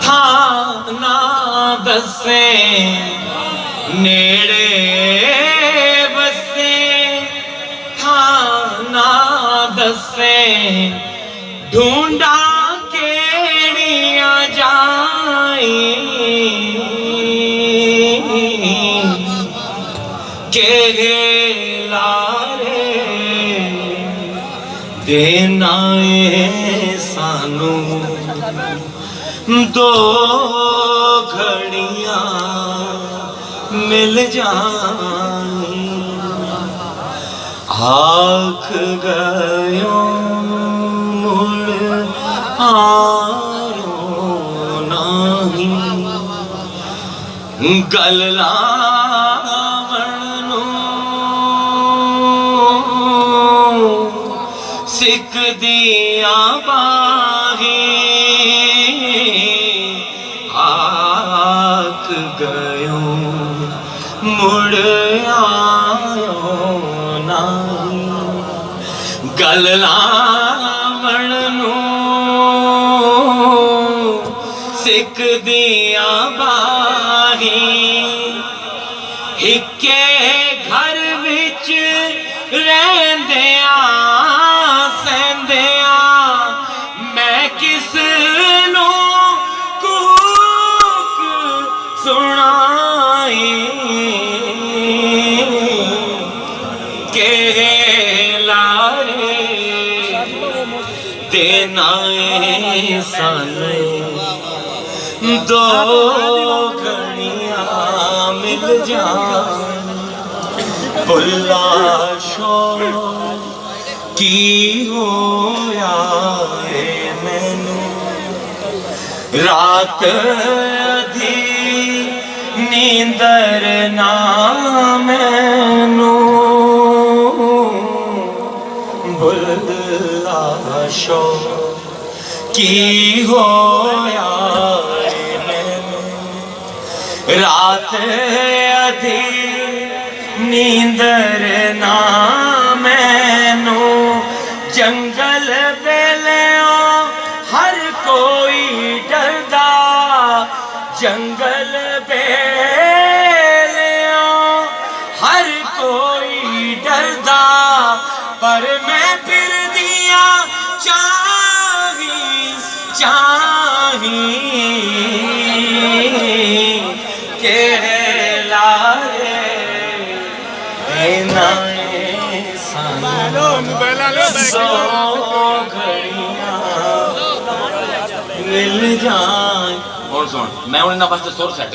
थां ना दसे नेड़े बसे थां ना दसे ढूंढा केड़ियां जाई के लारे देना सानू दो घड़ियां मिल जाई आख गयो मुड़ आरो नहीं गल सिख दिया बाही आख गयो मुड़ आयो नहीं गल लावण सिख दिया बाही हिके घर विच रहंदिया मैं किस नू कूक सुनाई के लारे देना सानू दो घड़ियां मिल जान भुला शो की होया है मैनू रात दी नींदर ना मैनू भुला शो की होया है मैनू रात अधी नींदर ना मैनू जंगल बेलियो हर कोई डरदा जंगल बेलियो हर कोई डरदा पर मैं फिर दिया चाही चाही के लारे देना सो घड़ियां मिल जाए। और सुन मैं उन्हें ना बस सुर सेट